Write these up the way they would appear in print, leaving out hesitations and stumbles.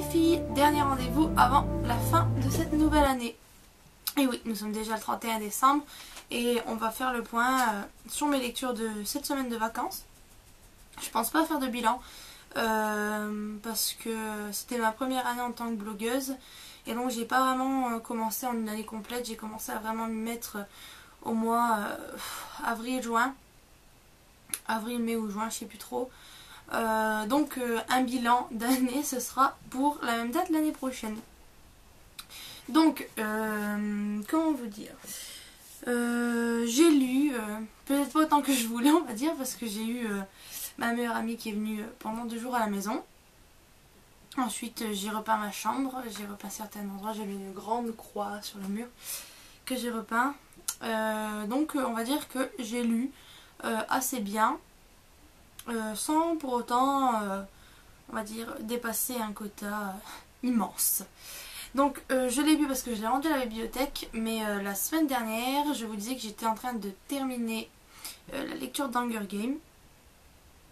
filles, dernier rendez-vous avant la fin de cette nouvelle année. Et oui, nous sommes déjà le 31 décembre et on va faire le point sur mes lectures de cette semaine de vacances. Je pense pas faire de bilan parce que c'était ma première année en tant que blogueuse et donc j'ai pas vraiment commencé en une année complète. J'ai commencé à vraiment m'y mettre au mois avril-juin. Avril, mai ou juin, je sais plus trop. Donc un bilan d'année ce sera pour la même date l'année prochaine. Donc comment vous dire, j'ai lu peut-être pas autant que je voulais, on va dire, parce que j'ai eu ma meilleure amie qui est venue pendant 2 jours à la maison. Ensuite j'ai repeint ma chambre, j'ai repeint certains endroits, j'ai mis une grande croix sur le mur que j'ai repeint. Donc on va dire que j'ai lu assez bien. Sans pour autant, on va dire, dépasser un quota immense. Donc je l'ai lu parce que je l'ai rendu à la bibliothèque, mais la semaine dernière, je vous disais que j'étais en train de terminer la lecture d'Hunger Games.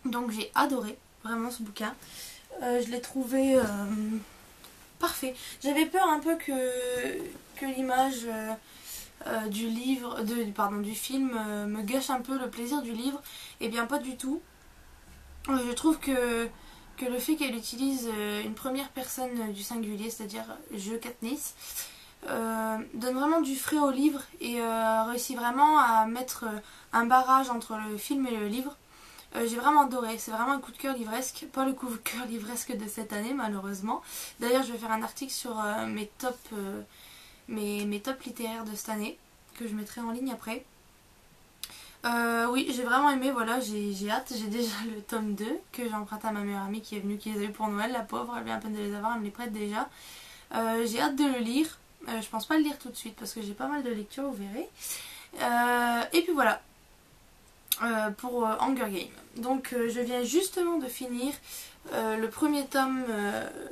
Donc j'ai adoré vraiment ce bouquin. Je l'ai trouvé parfait. J'avais peur un peu que l'image du livre, du film me gâche un peu le plaisir du livre. Et bien pas du tout. Je trouve que le fait qu'elle utilise une première personne du singulier, c'est-à-dire je Katniss, donne vraiment du frais au livre et réussit vraiment à mettre un barrage entre le film et le livre. J'ai vraiment adoré, c'est vraiment un coup de cœur livresque, pas le coup de cœur livresque de cette année malheureusement. D'ailleurs je vais faire un article sur mes tops littéraires de cette année, que je mettrai en ligne après. Oui, j'ai vraiment aimé, voilà, j'ai hâte, j'ai déjà le tome 2 que j'ai emprunté à ma meilleure amie qui est venue, qui les a eu pour Noël, la pauvre, elle vient à peine de les avoir, elle me les prête déjà. J'ai hâte de le lire, je pense pas le lire tout de suite parce que j'ai pas mal de lectures, vous verrez. Et puis voilà, pour Hunger Games. Donc je viens justement de finir le premier tome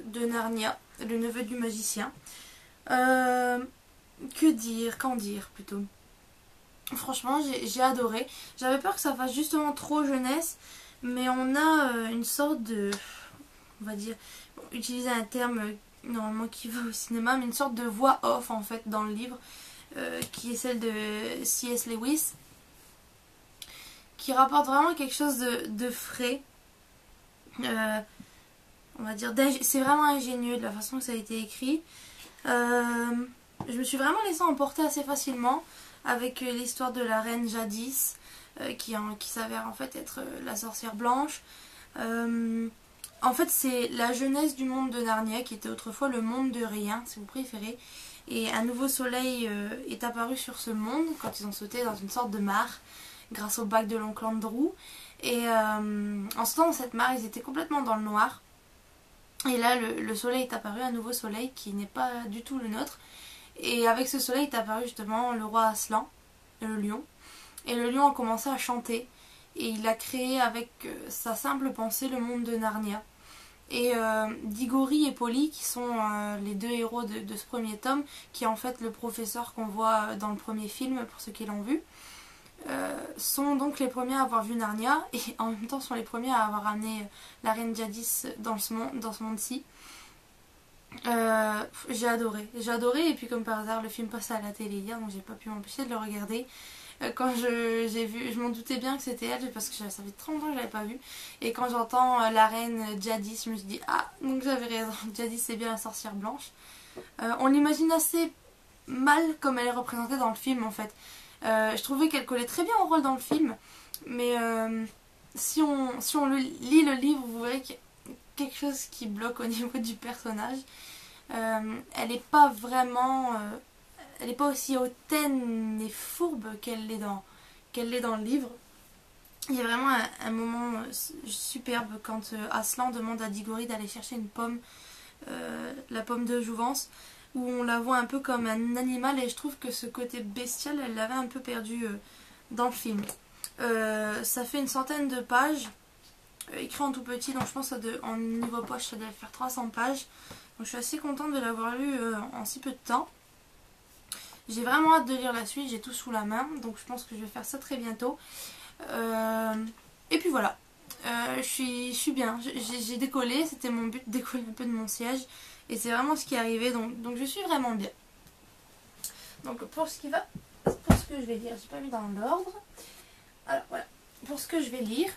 de Narnia, le neveu du magicien. Que dire, qu'en dire plutôt. Franchement j'ai adoré. J'avais peur que ça fasse justement trop jeunesse, mais on a une sorte de, on va dire, bon, utiliser un terme normalement qui va au cinéma, mais une sorte de voix off en fait dans le livre, qui est celle de C.S. Lewis, qui rapporte vraiment quelque chose de frais. On va dire, c'est vraiment ingénieux de la façon que ça a été écrit. Je me suis vraiment laissée emporter assez facilement avec l'histoire de la reine Jadis, qui s'avère en fait être la sorcière blanche. En fait c'est la jeunesse du monde de Narnia, qui était autrefois le monde de rien si vous préférez, et un nouveau soleil est apparu sur ce monde quand ils ont sauté dans une sorte de mare grâce au bac de l'oncle Andrew, et en sautant dans cette mare ils étaient complètement dans le noir, et là le soleil est apparu, un nouveau soleil qui n'est pas du tout le nôtre. Et avec ce soleil est apparu justement le roi Aslan, le lion. Et le lion a commencé à chanter. Et il a créé avec sa simple pensée le monde de Narnia. Et Diggory et Polly, qui sont les deux héros de ce premier tome, qui est en fait le professeur qu'on voit dans le premier film, pour ceux qui l'ont vu, sont donc les premiers à avoir vu Narnia. Et en même temps sont les premiers à avoir amené la reine Jadis dans ce monde-ci. J'ai adoré, et puis comme par hasard le film passait à la télé hier, donc j'ai pas pu m'empêcher de le regarder. Quand j'ai vu, je m'en doutais bien que c'était elle parce que ça fait 30 ans que je l'avais pas vue, et quand j'entends la reine Jadis, je me suis dit ah, donc j'avais raison, Jadis c'est bien la sorcière blanche. On l'imagine assez mal comme elle est représentée dans le film en fait. Je trouvais qu'elle collait très bien au rôle dans le film, mais si on lit le livre, vous verrez qu'il y a quelque chose qui bloque au niveau du personnage. Elle n'est pas vraiment, elle n'est pas aussi hautaine et fourbe qu'elle l'est dans le livre. Il y a vraiment un moment superbe quand Aslan demande à Diggory d'aller chercher une pomme, la pomme de jouvence, où on la voit un peu comme un animal, et je trouve que ce côté bestial, elle l'avait un peu perdu dans le film. Ça fait une centaine de pages, écrit en tout petit, donc je pense en niveau poche ça devait faire 300 pages. Donc je suis assez contente de l'avoir lu en si peu de temps. J'ai vraiment hâte de lire la suite, j'ai tout sous la main, donc je pense que je vais faire ça très bientôt. Et puis voilà, je suis bien, j'ai décollé, c'était mon but de décoller un peu de mon siège. Et c'est vraiment ce qui est arrivé, donc je suis vraiment bien. Donc pour ce que je vais lire, j'ai pas mis dans l'ordre. Alors voilà, pour ce que je vais lire,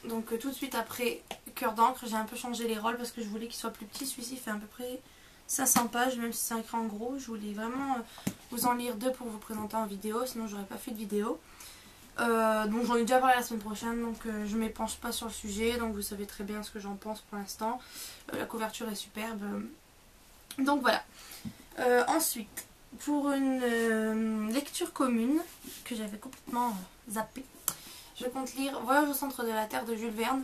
donc tout de suite après Cœur d'encre, j'ai un peu changé les rôles parce que je voulais qu'il soit plus petit. Celui-ci fait à peu près 500 pages, même si c'est un écran gros. Je voulais vraiment vous en lire 2 pour vous présenter en vidéo, sinon j'aurais pas fait de vidéo. Donc j'en ai déjà parlé la semaine prochaine, donc je ne m'épanche pas sur le sujet, donc vous savez très bien ce que j'en pense pour l'instant. La couverture est superbe. Donc voilà. Ensuite, pour une lecture commune que j'avais complètement zappée, je compte lire Voyage au centre de la Terre de Jules Verne.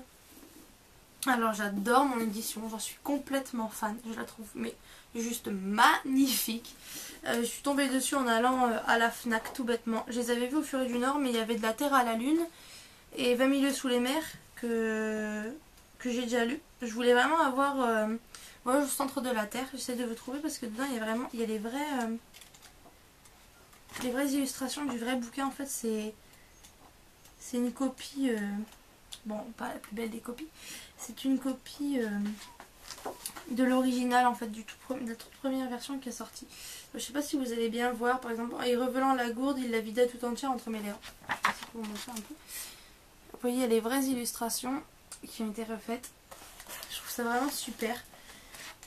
Alors j'adore mon édition, j'en suis complètement fan, je la trouve mais juste magnifique. Je suis tombée dessus en allant à la FNAC tout bêtement. Je les avais vus au Furet du Nord, mais il y avait de la Terre à la Lune et 20 milieux sous les mers que j'ai déjà lu. Je voulais vraiment avoir Voyage au centre de la Terre. J'essaie de vous trouver parce que dedans il y a les vraies illustrations du vrai bouquin. En fait c'est une copie, bon pas la plus belle des copies, c'est une copie de l'original en fait, de la toute première version qui est sortie. Je sais pas si vous allez bien voir, par exemple, en y revelant la gourde, il la vidait tout entière entre mes lèvres. Pour vous montrer un peu. Vous voyez, il y a les vraies illustrations qui ont été refaites. Je trouve ça vraiment super.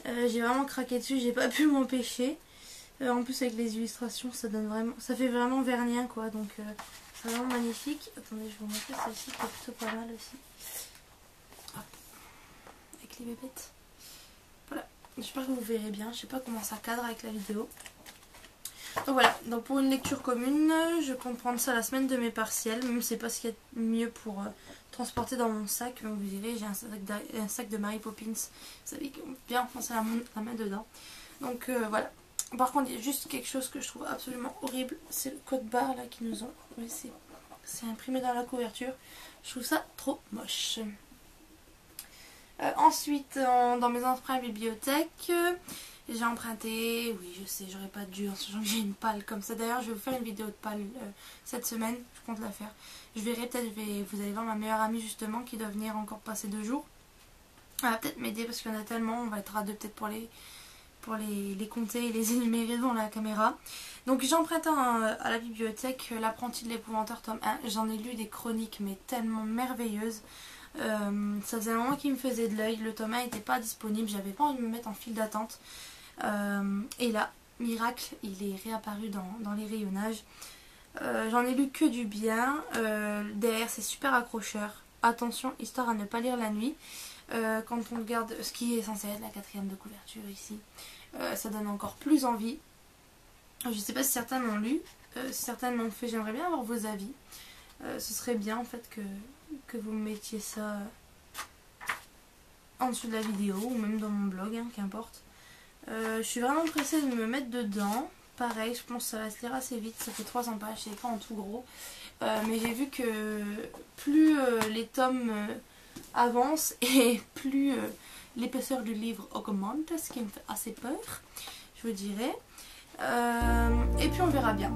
J'ai vraiment craqué dessus, j'ai pas pu m'empêcher. En plus avec les illustrations, ça fait vraiment vernien quoi, donc c'est vraiment magnifique. Attendez, je vais vous montrer celle-ci qui est plutôt pas mal aussi. Hop. Avec les bébêtes. Voilà, j'espère que vous verrez bien, je sais pas comment ça cadre avec la vidéo. Donc voilà, donc pour une lecture commune, je compte prendre ça la semaine de mes partiels, même si c'est pas ce qu'il y a de mieux pour transporter dans mon sac. Donc vous verrez, j'ai un sac de Mary Poppins, vous savez, bien enfoncer la main dedans. Donc voilà. Par contre, il y a juste quelque chose que je trouve absolument horrible, c'est le code barre là qui nous ont... Oui, c'est imprimé dans la couverture. Je trouve ça trop moche. Ensuite, dans mes emprunts bibliothèque, j'ai emprunté, oui je sais, j'aurais pas dû, en sachant que j'ai une palle comme ça. D'ailleurs, je vais vous faire une vidéo de palle cette semaine, je compte la faire. Je verrai, peut-être, vous allez voir ma meilleure amie justement qui doit venir encore passer 2 jours. Elle va peut-être m'aider parce qu'il y en a tellement, on va être à 2 peut-être pour les compter et les énumérer devant la caméra. Donc j'ai emprunté à la bibliothèque L'apprenti de l'épouvanteur tome 1. J'en ai lu des chroniques mais tellement merveilleuses. Ça faisait un moment qu'il me faisait de l'œil. Le tome 1 n'était pas disponible, j'avais pas envie de me mettre en file d'attente. Et là, miracle, il est réapparu dans les rayonnages. J'en ai lu que du bien. Derrière, c'est super accrocheur. Attention, histoire à ne pas lire la nuit. Quand on regarde ce qui est censé être la 4e de couverture ici, ça donne encore plus envie. Je ne sais pas si certains l'ont lu, si certains l'ont fait, j'aimerais bien avoir vos avis. Ce serait bien en fait que vous mettiez ça en dessous de la vidéo ou même dans mon blog, hein, qu'importe. Je suis vraiment pressée de me mettre dedans. Pareil, je pense que ça va se lire assez vite, ça fait 300 pages, c'est pas en tout gros. Mais j'ai vu que plus les tomes avancent et plus l'épaisseur du livre augmente, ce qui me fait assez peur, je vous dirais. Et puis on verra bien.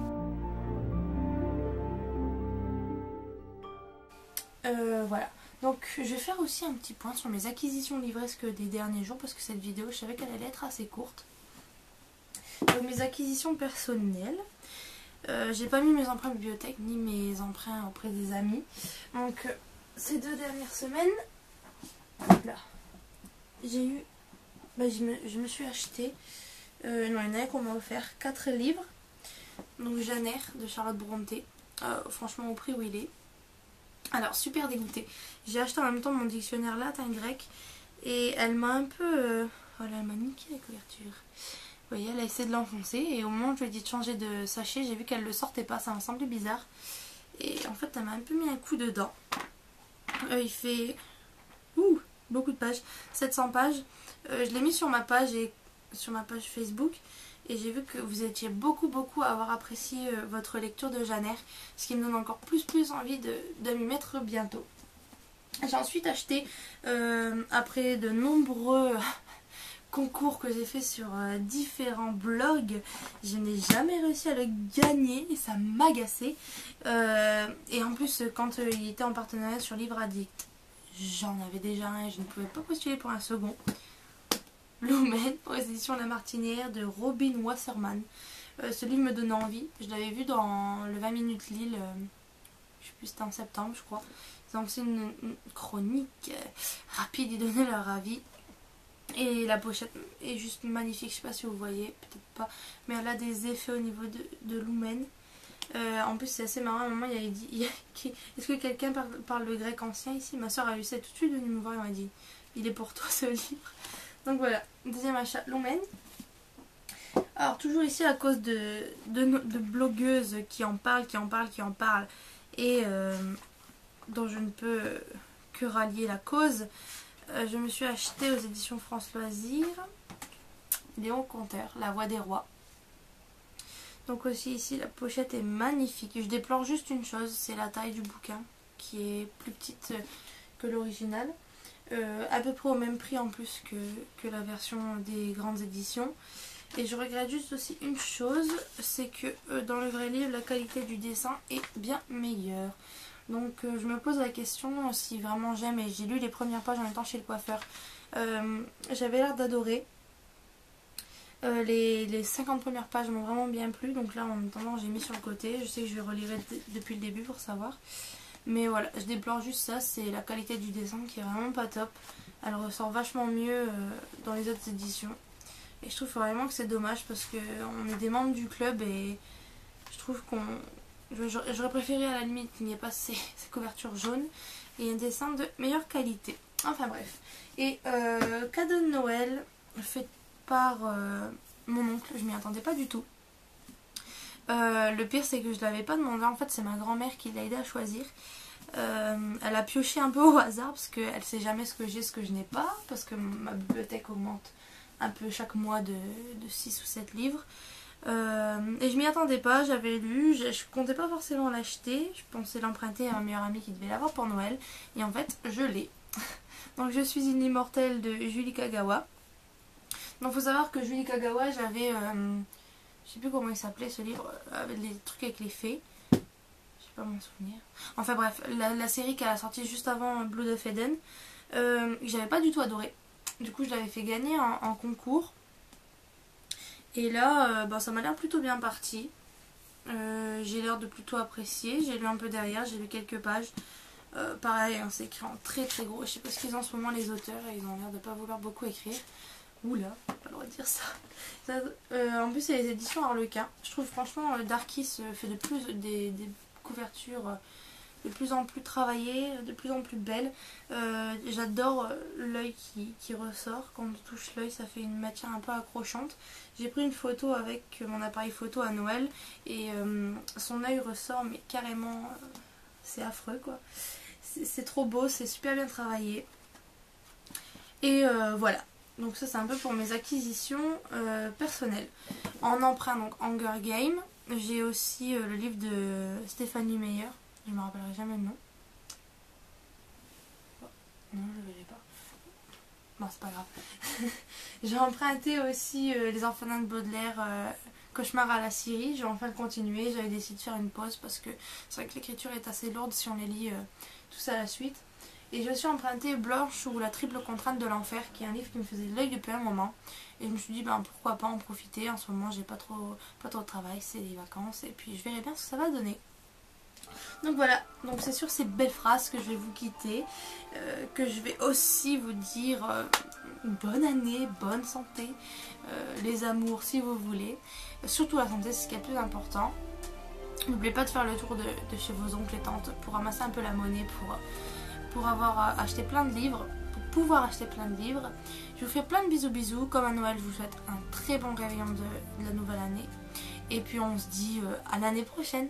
Voilà. Donc je vais faire aussi un petit point sur mes acquisitions livresques des derniers jours parce que cette vidéo, je savais qu'elle allait être assez courte. Donc mes acquisitions personnelles. J'ai pas mis mes emprunts bibliothèque ni mes emprunts auprès des amis. Donc ces 2 dernières semaines, là, j'ai eu, je me suis acheté, non il y en a qu'on m'a offert 4 livres. Donc Janer de Charlotte Brontë, franchement au prix où il est. Alors super dégoûtée. J'ai acheté en même temps mon dictionnaire latin grec et elle m'a un peu, voilà, elle m'a niqué la couverture. Vous voyez, elle a essayé de l'enfoncer et au moment où je lui ai dit de changer de sachet, j'ai vu qu'elle le sortait pas, ça m'a semblé bizarre. Et en fait, elle m'a un peu mis un coup dedans. Il fait beaucoup de pages, 700 pages. Je l'ai mis sur ma page Facebook et j'ai vu que vous étiez beaucoup à avoir apprécié votre lecture de Janer, ce qui me donne encore plus envie de m'y mettre bientôt. J'ai ensuite acheté, après de nombreux concours que j'ai fait sur différents blogs, je n'ai jamais réussi à le gagner et ça m'agaçait. Et en plus, quand il était en partenariat sur Livre Addict, j'en avais déjà un et je ne pouvais pas postuler pour un second. Lumen aux éditions La Martinière de Robin Wasserman. Ce livre me donnait envie. Je l'avais vu dans le 20 minutes Lille, je sais plus, c'était en septembre je crois. Donc c'est une chronique rapide, ils donnaient leur avis. Et la pochette est juste magnifique, je sais pas si vous voyez, peut-être pas. Mais elle a des effets au niveau de Lumen. En plus c'est assez marrant, à un moment il avait dit est-ce que quelqu'un parle le grec ancien ici? Ma soeur a lu ça tout de suite, venue me voir et m'a dit il est pour toi ce livre. Donc voilà, deuxième achat, Lumen. Alors toujours ici à cause de blogueuses qui en parlent et dont je ne peux que rallier la cause, je me suis acheté aux éditions France Loisirs Léon Conteur, La Voix des Rois. Donc aussi ici la pochette est magnifique. Je déplore juste une chose, c'est la taille du bouquin qui est plus petite que l'original. À peu près au même prix en plus que la version des grandes éditions. Et je regrette juste aussi une chose, c'est que dans le vrai livre la qualité du dessin est bien meilleure. Donc je me pose la question si vraiment j'aime, et j'ai lu les premières pages en étant chez le coiffeur. J'avais l'air d'adorer. Les 50 premières pages m'ont vraiment bien plu, donc là en attendant j'ai mis sur le côté. Je sais que je vais relire depuis le début pour savoir. Mais voilà, je déplore juste ça, c'est la qualité du dessin qui est vraiment pas top. Elle ressort vachement mieux dans les autres éditions. Et je trouve vraiment que c'est dommage parce qu'on est des membres du club et je trouve qu'on... J'aurais préféré à la limite qu'il n'y ait pas ces couvertures jaunes et un dessin de meilleure qualité. Enfin bref. Et cadeau de Noël fait par mon oncle, je m'y attendais pas du tout. Le pire c'est que je l'avais pas demandé, en fait c'est ma grand-mère qui l'a aidé à choisir. Elle a pioché un peu au hasard parce qu'elle sait jamais ce que j'ai, ce que je n'ai pas, parce que ma bibliothèque augmente un peu chaque mois de 6 ou 7 livres. Et je m'y attendais pas, j'avais lu, je comptais pas forcément l'acheter, je pensais l'emprunter à ma meilleure amie qui devait l'avoir pour Noël, et en fait je l'ai. Donc Je suis une immortelle de Julie Kagawa. Donc faut savoir que Julie Kagawa, j'avais, je sais plus comment il s'appelait ce livre, avec les trucs avec les fées, je sais pas mon souvenir. Enfin bref, la série qu'elle a sortie juste avant Blood of Eden, j'avais pas du tout adoré. Du coup je l'avais fait gagner en concours. Et là ça m'a l'air plutôt bien parti. J'ai l'air de plutôt apprécier. J'ai lu un peu derrière, j'ai lu quelques pages. Pareil, hein, c'est écrit en très très gros. Je sais pas ce qu'ils ont en ce moment les auteurs, et ils ont l'air de pas vouloir beaucoup écrire. Oula, pas le droit de dire ça. En plus c'est les éditions Harlequin. Je trouve franchement Darkis fait des couvertures de plus en plus travaillées, de plus en plus belles. J'adore l'œil qui ressort. Quand on touche l'œil, ça fait une matière un peu accrochante. J'ai pris une photo avec mon appareil photo à Noël et son œil ressort, mais carrément, c'est affreux quoi. C'est trop beau, c'est super bien travaillé. Et voilà. Donc ça c'est un peu pour mes acquisitions personnelles. En emprunt, donc Hunger Games. J'ai aussi le livre de Stéphanie Meyer. Je me rappellerai jamais le nom. Oh, non, je ne verrai pas. Bon, c'est pas grave. J'ai emprunté aussi Les Orphelins de Baudelaire, Cauchemar à la Syrie. J'ai enfin continué. J'avais décidé de faire une pause parce que c'est vrai que l'écriture est assez lourde si on les lit tous à la suite. Et j'ai aussi emprunté Blanche ou la triple contrainte de l'enfer, qui est un livre qui me faisait de l'œil depuis un moment. Et je me suis dit, ben, pourquoi pas en profiter. En ce moment, j'ai pas trop de travail, c'est les vacances. Et puis je verrai bien ce que ça va donner. Donc voilà, donc c'est sur ces belles phrases que je vais vous quitter, que je vais aussi vous dire bonne année, bonne santé, les amours si vous voulez, surtout la santé, c'est ce qui est le plus important. N'oubliez pas de faire le tour de chez vos oncles et tantes pour ramasser un peu la monnaie pour avoir acheté plein de livres, pour pouvoir acheter plein de livres. Je vous fais plein de bisous, comme à Noël je vous souhaite un très bon réveillon de la nouvelle année, et puis on se dit à l'année prochaine.